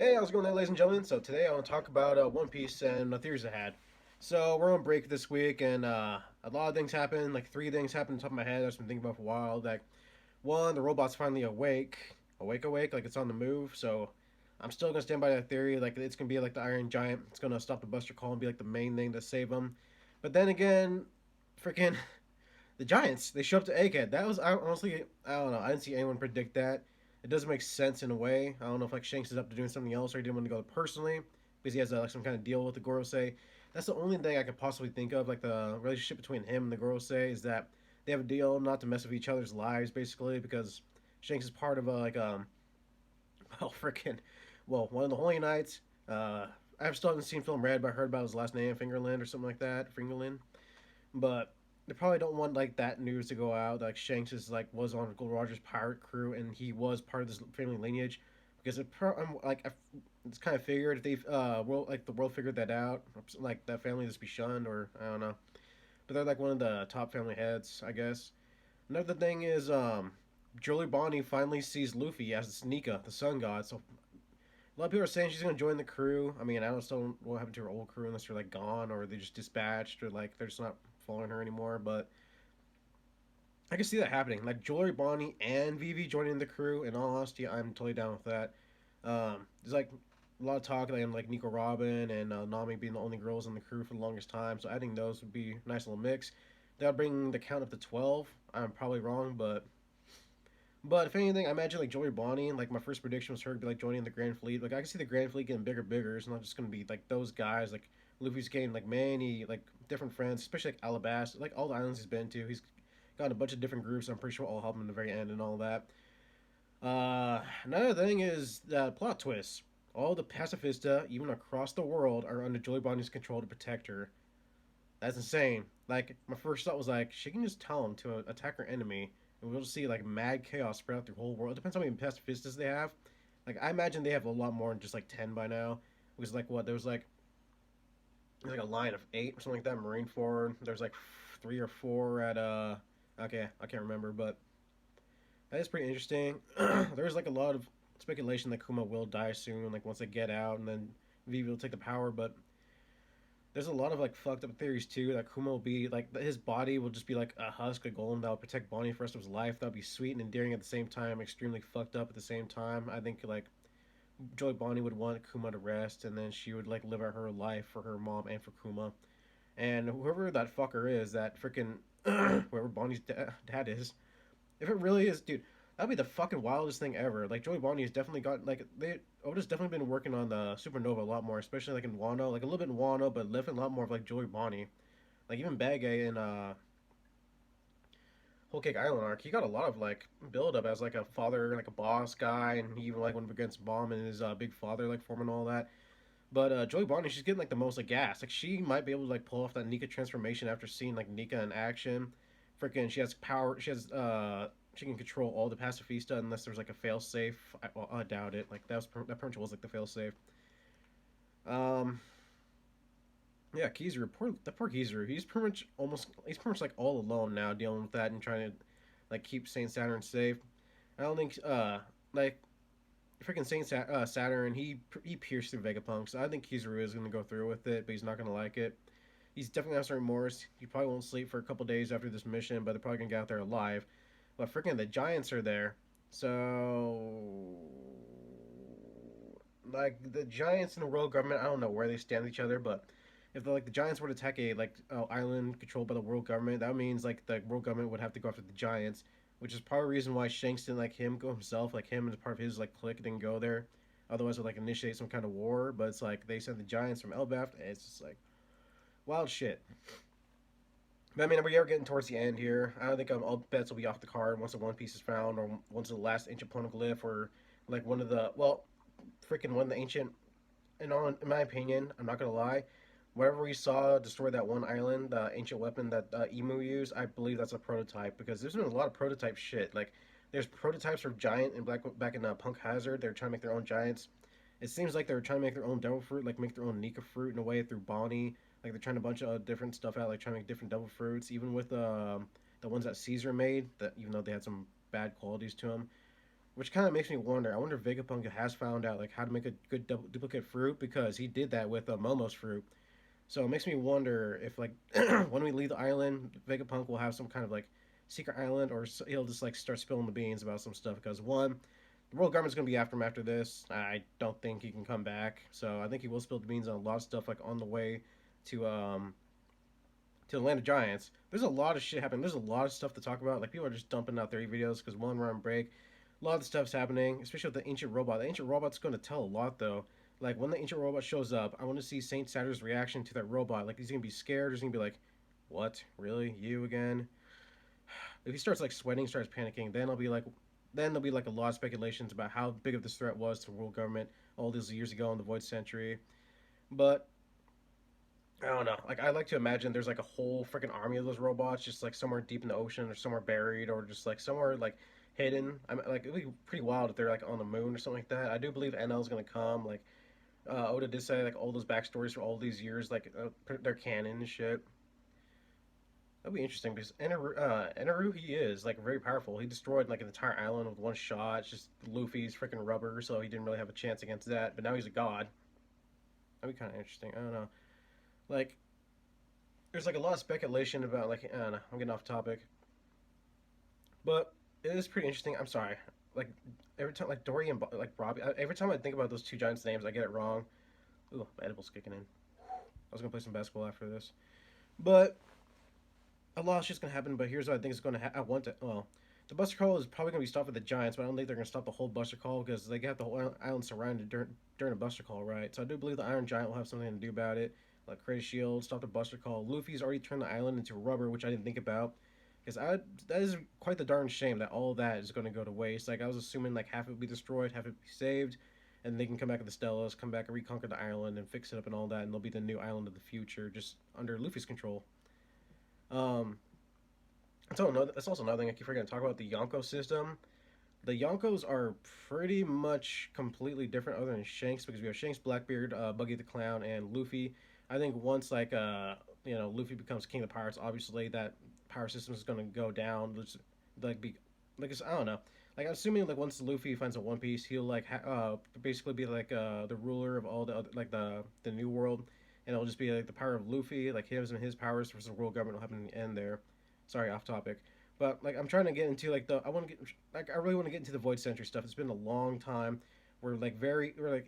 Hey, how's it going there, ladies and gentlemen? So today I want to talk about One Piece and the theories I had. So we're on break this week, and a lot of things happen. Like three things happened on top of my head. I've been thinking about for a while. Like one, the robot's finally awake, like it's on the move. So I'm still gonna stand by that theory. Like it's gonna be like the Iron Giant. It's gonna stop the Buster Call and be like the main thing to save him. But then again, freaking the Giants, they show up to Egghead. That was honestly, I don't know. I didn't see anyone predict that. It doesn't make sense in a way. I don't know if like Shanks is up to doing something else or he didn't want to go personally because he has like some kind of deal with the Gorosei. That's the only thing I could possibly think of. Like the relationship between him and the Gorosei is that they have a deal not to mess with each other's lives, basically, because Shanks is part of a well, freaking, well, one of the Holy Knights. I still haven't seen Film Red, but I heard about his last name, Fingerland or something like that, Fingerland. But they probably don't want like that news to go out. Like Shanks is like was on Gold Roger's pirate crew and he was part of this family lineage because it's kind of figured if they the world figured that out, like that family just be shunned or I don't know. But they're like one of the top family heads, I guess. Another thing is Jolie Bonnie finally sees Luffy as Nika, the sun god. So a lot of people are saying she's gonna join the crew. I mean, I don't know what happened to her old crew unless they're like gone or they just dispatched or like they're just not following her anymore. But I can see that happening. Like Jory, Bonnie, and Vivi joining the crew. In all honesty, I'm totally down with that. There's like a lot of talk like Nico Robin and Nami being the only girls in the crew for the longest time. So adding those would be a nice little mix. That'll bring the count up to 12. I'm probably wrong, but if anything, I imagine like Joey Bonnie. Like my first prediction was her to be like joining the Grand Fleet. Like I can see the Grand Fleet getting bigger, bigger. It's not just gonna be like those guys. Like Luffy's getting like many like different friends, especially like Alabasta, like all the islands he's been to. He's got a bunch of different groups. I'm pretty sure all help him in the very end and all that. Another thing is that plot twist. All the pacifista, even across the world, are under Joey Bonnie's control to protect her. That's insane. Like my first thought was like she can just tell him to attack her enemy, and we'll just see like mad chaos spread out the whole world. It depends on how many pacifistas they have. Like I imagine they have a lot more than just like 10 by now. Because like what there's like a line of eight or something like that. Marine Ford. There's like three or four at okay, I can't remember, but that is pretty interesting. There's like a lot of speculation that Kuma will die soon, like once they get out, and then Vivi will take the power. But there's a lot of like fucked up theories too that Kuma will be like his body will just be like a husk, a golem that will protect Bonnie for the rest of his life. That'll be sweet and endearing at the same time, extremely fucked up at the same time. I think like Joy Bonnie would want Kuma to rest, and then she would like live out her life for her mom and for Kuma. And whoever that fucker is, that freaking whoever Bonnie's dad is, if it really is, dude, that'd be the fucking wildest thing ever. Like Joey Bonnie has definitely got like they Oda's definitely been working on the Supernova a lot more, especially like in Wano, like a little bit in Wano, but lifting a lot more of like Joey Bonnie. Like even Bagay in Whole Cake Island arc, he got a lot of like build up as like a father, like a boss guy, and he even like went up against Bomb and his big father like form and all that. But Joey Bonnie, she's getting like the most like gas. Like she might be able to like pull off that Nika transformation after seeing like Nika in action. Freaking, she has power. She can control all the pacifista unless there's like a fail safe. I doubt it. Like that pretty much was like the fail safe. Um, yeah, Kizaru, poor Kizaru. He's pretty much like all alone now dealing with that and trying to like keep Saint Saturn safe. I don't think like freaking Saturn, he pierced through Vegapunk, so I think Kizaru is gonna go through with it, but he's not gonna like it. He's definitely gonna start remorse. He probably won't sleep for a couple days after this mission, but they're probably gonna get out there alive. But freaking the Giants are there, so like the Giants and the world government, I don't know where they stand with each other, but if the Giants were to attack a island controlled by the world government, that means like the world government would have to go after the Giants, which is part of the reason why Shanks didn't like him go himself, like him as part of his like clique didn't go there. Otherwise, it would like initiate some kind of war. But it's like they sent the Giants from Elbaf. It's just like wild shit. But I mean, we are getting towards the end here. I don't think all bets will be off the card once the One Piece is found, or once the last ancient poneglyph, or like one of the freaking one of the ancient. In my opinion, I'm not gonna lie. Whatever we saw destroy that one island, the ancient weapon that Emu used, I believe that's a prototype because there's been a lot of prototype shit. Like there's prototypes for Giant and back in Punk Hazard. They're trying to make their own giants. It seems like they're trying to make their own devil fruit, like make their own Nika fruit in a way through Bonnie. Like they're trying a bunch of different stuff out, like trying to make different devil fruits. Even with the ones that Caesar made, that even though they had some bad qualities to them, which kind of makes me wonder. I wonder if Vegapunk has found out like how to make a good duplicate fruit because he did that with Momo's fruit. So it makes me wonder if like when we leave the island, Vegapunk will have some kind of like secret island, or he'll just like start spilling the beans about some stuff. Because one, the world government's gonna be after him after this. I don't think he can come back. So I think he will spill the beans on a lot of stuff like on the way to um to the land of giants. There's a lot of shit happening. There's a lot of stuff to talk about. Like people are just dumping out their videos because one, we're on break. A lot of the stuff's happening, especially with the ancient robot. The ancient robot's going to tell a lot though. Like when the ancient robot shows up, I want to see Saint Saturn's reaction to that robot. Like he's gonna be scared, or he's gonna be like, "What? Really? You again?" If he starts like sweating, starts panicking, then there'll be like a lot of speculations about how big of this threat was to the world government all these years ago in the Void Century. But I don't know. Like I like to imagine there's like a whole freaking army of those robots, just like somewhere deep in the ocean, or somewhere buried, or just like somewhere like hidden. I mean, like it'd be pretty wild if they're like on the moon or something like that. I do believe NL's gonna come. Like Oda did say, like all those backstories for all these years, like they're canon and shit. That'd be interesting because Eneru, he is like very powerful. He destroyed like an entire island with one shot. It's just Luffy's freaking rubber, so he didn't really have a chance against that. But now he's a god. That'd be kind of interesting. I don't know. Like there's like a lot of speculation about like I don't know. I'm getting off topic, but it is pretty interesting. I'm sorry. Like every time, like Dory and like Robbie. Every time I think about those two giants' names, I get it wrong. Ooh, my edible's kicking in. I was gonna play some basketball after this, but a lot's just gonna happen. But here's what I think is gonna happen. I want to. Well, the Buster Call is probably gonna be stopped with the Giants, but I don't think they're gonna stop the whole Buster Call because they got the whole island surrounded during a Buster Call, right? So I do believe the Iron Giant will have something to do about it, like create a shield, stop the Buster Call. Luffy's already turned the island into rubber, which I didn't think about. Because that is quite the darn shame that all that is going to go to waste. Like I was assuming, like half it would be destroyed, half it would be saved, and they can come back with the Stellas, come back and reconquer the island and fix it up and all that, and they'll be the new island of the future, just under Luffy's control. Um, that's also another thing I keep forgetting to talk about the Yonko system. The Yonkos are pretty much completely different, other than Shanks, because we have Shanks, Blackbeard, Buggy the Clown, and Luffy. I think once Luffy becomes king of the pirates, obviously that power system is going to go down. Like be like I don't know. Like I'm assuming like once Luffy finds a One Piece, he'll like basically be like the ruler of all the other, like the new world, and it'll just be like the power of Luffy, like his powers versus the world government will happen in the end there. Sorry, off topic. But like I'm trying to get into like the I want to get like I really want to get into the Void Century stuff. It's been a long time. We're like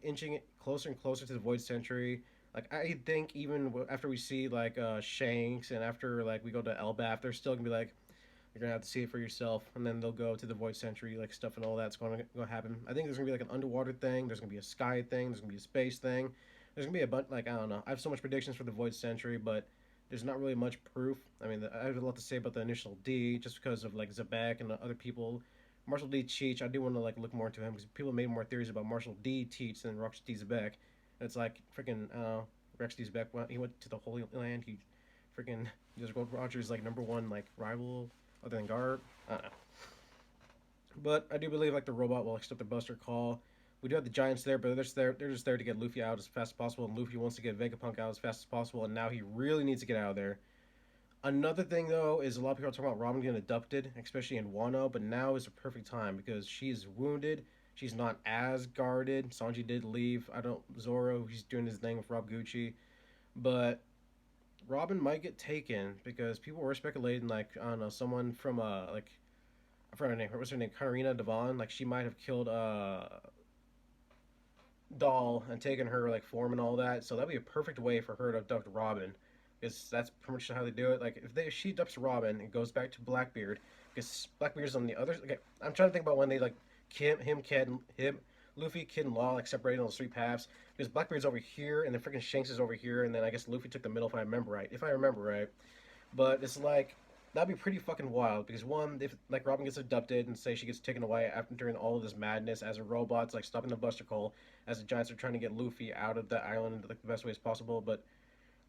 inching it closer and closer to the Void Century. Like I think even after we see like Shanks and after like we go to Elbaf, they're still gonna be like you're gonna have to see it for yourself, and then they'll go to the Void Century like stuff and all that's going to happen. I think there's gonna be like an underwater thing. There's gonna be a sky thing. There's gonna be a space thing. There's gonna be a bunch like I don't know. I have so much predictions for the Void Century, but there's not really much proof. I mean, I have a lot to say about the initial D just because of like Zebek and the other people. Marshall D. Cheech, I do want to like look more into him because people made more theories about Marshall D. Teach than Rox D. Zebek. And it's like freaking Rex D. Zebek. He went to the Holy Land. He freaking just Gold Roger's like number one like rival other than Garp. I don't know. But I do believe like the robot will accept the Buster Call. We do have the Giants there, but they're just there to get Luffy out as fast as possible, and Luffy wants to get Vegapunk out as fast as possible, and now he really needs to get out of there. Another thing though is a lot of people are talking about Robin getting abducted, especially in Wano, but now is the perfect time because she's wounded. She's not as guarded. Sanji did leave. I don't Zoro. He's doing his thing with Rob Gucci, but Robin might get taken because people were speculating like I don't know someone from like I forgot her name. What's her name? Karina Devon. Like she might have killed Doll and taken her like form and all that. So that'd be a perfect way for her to abduct Robin, because that's pretty much how they do it. Like if she abducts Robin, it goes back to Blackbeard because Blackbeard's on the other. Okay, I'm trying to think about when they like him, Luffy, Kid, and Law like separated on those three paths because Blackbeard's over here and then freaking Shanks is over here, and then I guess Luffy took the middle if I remember right. If I remember right, but it's like that'd be pretty fucking wild because one, if like Robin gets abducted and say she gets taken away after during all of this madness as a robot's like stopping the Buster Call, as the Giants are trying to get Luffy out of the island like the best way as possible, but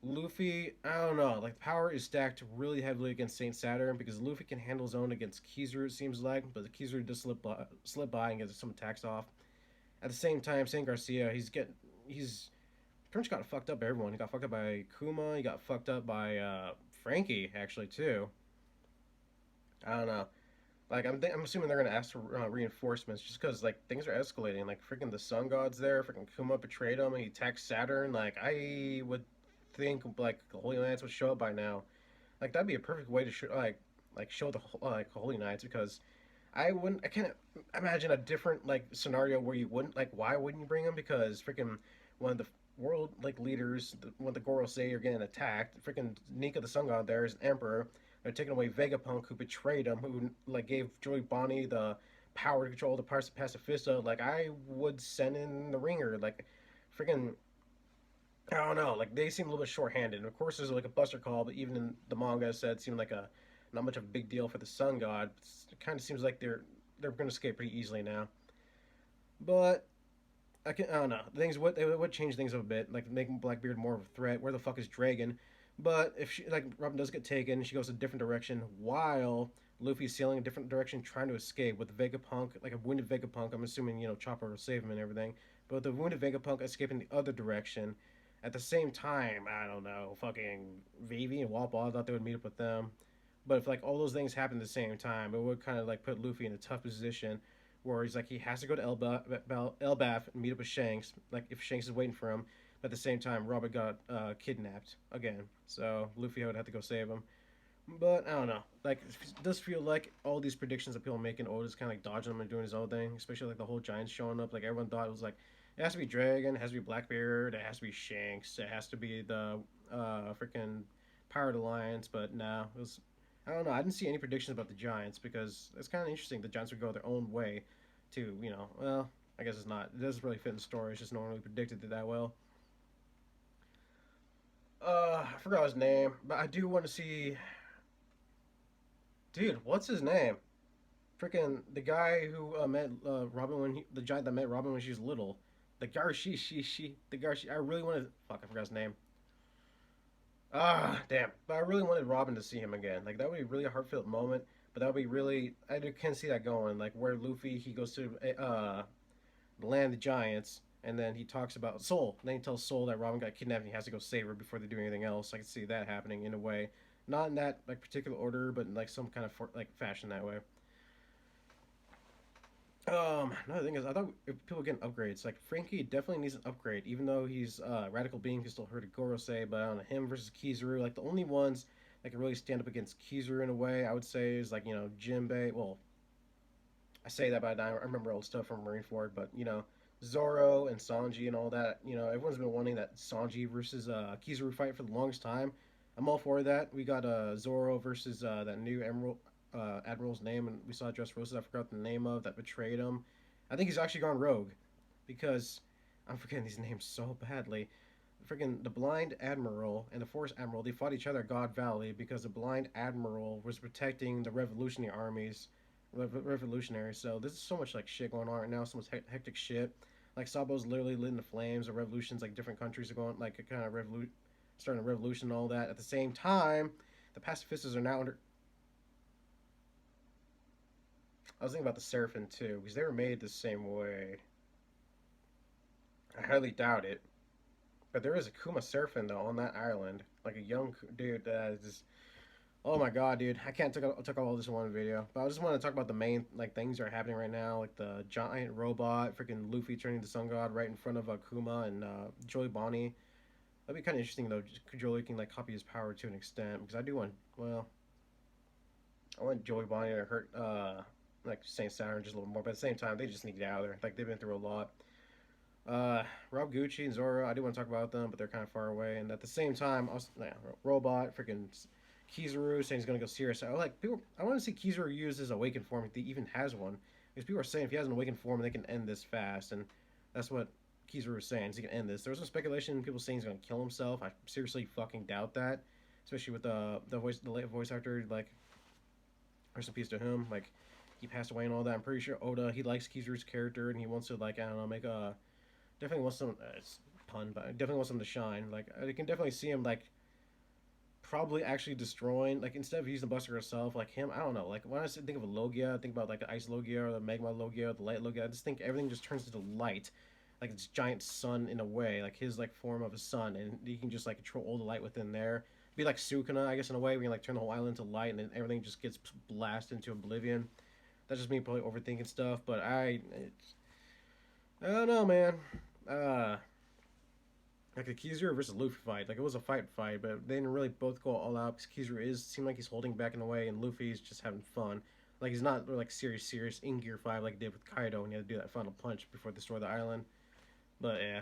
Luffy, I don't know, like power is stacked really heavily against Saint Saturn because Luffy can handle his own against Kizaru it seems like, but the Kizaru does slip by and gets some attacks off. At the same time, Saint Garcia, he's pretty much got fucked up by everyone. He got fucked up by Kuma. He got fucked up by Frankie actually too. I don't know. Like I'm assuming they're gonna ask for reinforcements just because like things are escalating. Like freaking the sun god's there. Freaking Kuma betrayed him and he attacked Saturn. Like I would think like the Holy Knights would show up by now. Like that'd be a perfect way to show like show the Holy Knights because I can't imagine a different like scenario where you wouldn't like why wouldn't you bring them because freaking one of the world like leaders when the Goro say are getting attacked freaking Nika the Sun God there is an emperor. They're taking away Vegapunk who betrayed him who like gave Joey Bonnie the power to control the parts of Pacifista. Like I would send in the ringer like freaking I don't know. Like they seem a little bit short-handed. And of course, there's like a Buster Call, but even in the manga, it said it seemed like a not much of a big deal for the Sun God. It kind of seems like they're going to escape pretty easily now. But I don't know. Things what they would change things a bit, like making Blackbeard more of a threat. Where the fuck is Dragon? But if she like Robin does get taken, she goes a different direction while Luffy's sailing a different direction, trying to escape with Vegapunk, like a wounded Vegapunk. I'm assuming Chopper will save him and everything. But with the wounded Vegapunk escaping the other direction, at the same time, I don't know, fucking Vivi and Wapol, I thought they would meet up with them. But if like all those things happen at the same time, it would kind of like put Luffy in a tough position where he's like he has to go to Elbaf and meet up with Shanks. Like if Shanks is waiting for him, but at the same time, Robert got kidnapped again, so Luffy would have to go save him. But I don't know. Like it does feel like all these predictions that people are making, Oda's kind of like dodging them and doing his own thing. Especially like the whole Giants showing up. Like everyone thought it was like it has to be Dragon, it has to be Blackbeard, it has to be Shanks, it has to be the freaking Pirate Alliance. But no, it was I don't know. I didn't see any predictions about the Giants because it's kind of interesting. The Giants would go their own way, to well, I guess it's not. It doesn't really fit in the story. It's just no one really predicted it that well. I forgot his name, but I do want to see. Dude, what's his name? Freaking the guy who met Robin the giant that met Robin when she was little. The Garshi, the Garshi. I really wanted. Fuck, I forgot his name. Ah, damn. But I really wanted Robin to see him again. Like that would be really a heartfelt moment. But that would be really. Can see that going. Like where Luffy he goes to the land of the giants, and then he talks about Soul. And then he tells Soul that Robin got kidnapped and he has to go save her before they do anything else. I can see that happening in a way, not in that like particular order, but in like some kind of like fashion that way. Another thing is, I thought if people getting upgrades, like Frankie definitely needs an upgrade, even though he's radical being, he still heard Goro say, but I don't know, him versus Kizaru, like the only ones that can really stand up against Kizaru in a way, I would say is like, Jinbei. Well, I say that, but I remember old stuff from Marineford, but Zoro and Sanji and all that, everyone's been wanting that Sanji versus Kizaru fight for the longest time. I'm all for that. We got Zoro versus that new Emerald admiral's name, and we saw Dressrosa. I forgot the name of that betrayed him. I think he's actually gone rogue because I'm forgetting these names so badly. Freaking the Blind Admiral and the Force Admiral, they fought each other at God Valley because the Blind Admiral was protecting the revolutionary armies, revolutionaries. So there's so much like shit going on right now. So much hectic shit. Like Sabo's literally lit in the flames. The revolutions, like different countries are going like a kind of starting a revolution and all that. At the same time, the pacifistas are now under. I was thinking about the Seraphim too because they were made the same way. I highly doubt it. But there is a Kuma Seraphim though on that island, like a young dude that is just. Oh my god, dude! I can't took all this in one video, but I just want to talk about the main like things that are happening right now, like the giant robot, freaking Luffy turning to Sun God right in front of Akuma and Joy Bonnie. That'd be kind of interesting though. Just Joy can like copy his power to an extent because I do want. Well, I want Joy Bonnie to hurt like Saint Saturn just a little more, but at the same time they just need to get out of there. Like they've been through a lot. Rob Gucci and Zoro, I do want to talk about them, but they're kind of far away. And at the same time, also, yeah, Robot, freaking Kizaru saying he's gonna go serious. I like people. I want to see Kizaru use his awakened form if he even has one, because people are saying if he has an awakened form, they can end this fast, and that's what Kizaru was saying. Is he can end this. There was some speculation, people saying he's gonna kill himself. I seriously fucking doubt that, especially with the late voice actor. Like, rest in peace to him. Like, he passed away and all that. I'm pretty sure Oda he likes Kizaru's character and he wants to like I don't know make a definitely wants some it's pun, but I definitely wants him to shine. Like I can definitely see him like probably actually destroying like instead of using the Buster herself, like him. I don't know. Like when I think of a Logia, I think about like the Ice Logia or the Magma Logia or the Light Logia. I just think everything just turns into light, like this giant sun in a way, like his like form of a sun, and he can just like control all the light within there. Be like Sukuna, I guess, in a way. We can like turn the whole island to light, and then everything just gets blasted into oblivion. That's just me probably overthinking stuff, but I don't know, man. Uh, like the Kizaru versus Luffy fight, like it was a fight, but they didn't really both go all out because Kizaru is seemed like he's holding back in a way, and Luffy's just having fun. Like he's not like serious in Gear 5 like he did with Kaido, and he had to do that final punch before they destroy the island. But yeah,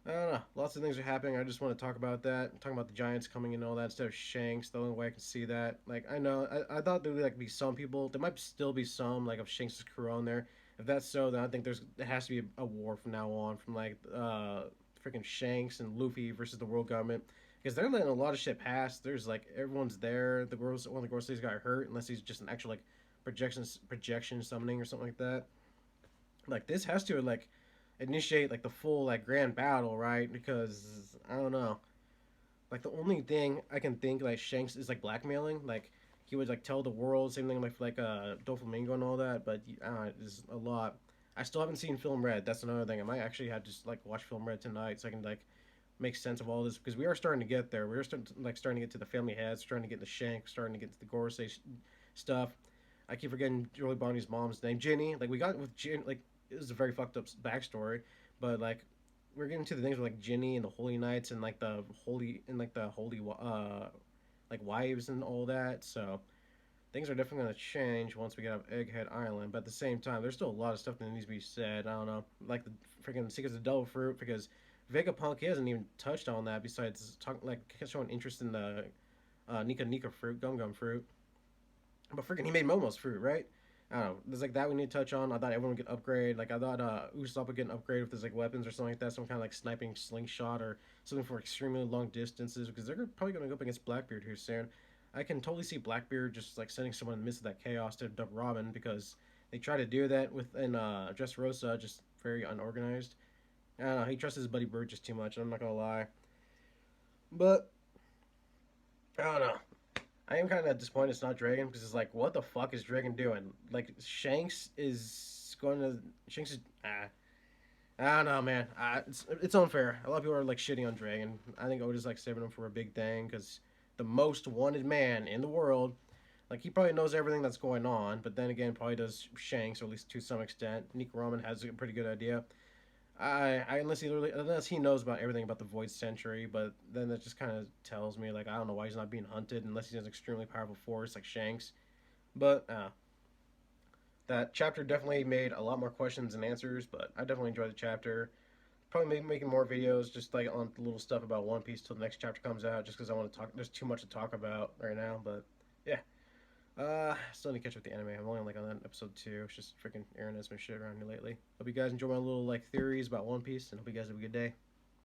I don't know. Lots of things are happening. I just want to talk about that. I'm talking about the Giants coming and all that instead of Shanks. The only way I can see that. Like I know, I thought there would like be some people. There might still be some like of Shanks' crew on there. If that's so, then I think there has to be a war from now on from like freaking Shanks and Luffy versus the world government because they're letting a lot of shit pass. There's like everyone's there. The girls, one of the girls, got hurt unless he's just an actual like projection summoning or something like that. Like this has to like initiate like the full like grand battle, right? Because I don't know. Like the only thing I can think like Shanks is like blackmailing. Like he would like tell the world same thing like Doflamingo and all that. But it's a lot. I still haven't seen Film Red. That's another thing. I might actually have to just like watch Film Red tonight so I can like make sense of all this because we are starting to get there. We're starting to get to the family heads, starting to get the Shank, starting to get to the Gorosei stuff. I keep forgetting Joey Bonnie's mom's name, Ginny. Like we got with Ginny, like it was a very fucked up backstory, but like we're getting to the things with like Ginny and the Holy Knights and like the holy like wives and all that. So things are definitely going to change once we get off Egghead Island. But at the same time, there's still a lot of stuff that needs to be said. I don't know, like the freaking Secrets of Devil Fruit because Vegapunk he hasn't even touched on that besides like showing interest in the Nika Nika fruit, Gum Gum fruit. But freaking, he made Momo's fruit, right? I don't know. There's like that we need to touch on. I thought everyone would get upgrade. Like I thought Usopp would get an upgrade with his like weapons or something like that, some kind of like sniping slingshot or something for extremely long distances because they're probably going to go up against Blackbeard here soon. I can totally see Blackbeard just like sending someone in the midst of that chaos to dub Robin because they try to do that with in Dressrosa, just very unorganized. I don't know. He trusts his buddy Bird just too much. I'm not gonna lie, but I don't know. I am kind of disappointed it's not Dragon because it's like, what the fuck is Dragon doing? Like Shanks is I don't know, man. It's unfair. A lot of people are like shitting on Dragon. I think Oda's like saving him for a big thing because the most wanted man in the world. Like he probably knows everything that's going on, but then again, probably does Shanks or at least to some extent. Nick Ramen has a pretty good idea. Unless he knows about everything about the Void Century, but then that just kind of tells me like I don't know why he's not being hunted unless he has an extremely powerful force like Shanks. But that chapter definitely made a lot more questions and answers. But I definitely enjoyed the chapter. Probably making more videos just like on little stuff about One Piece till the next chapter comes out, just because I want to talk. There's too much to talk about right now, but yeah. Still need to catch up with the anime. I'm only like on that episode 2. It's just freaking Aaron has been shit around me lately. Hope you guys enjoy my little like theories about One Piece, and hope you guys have a good day.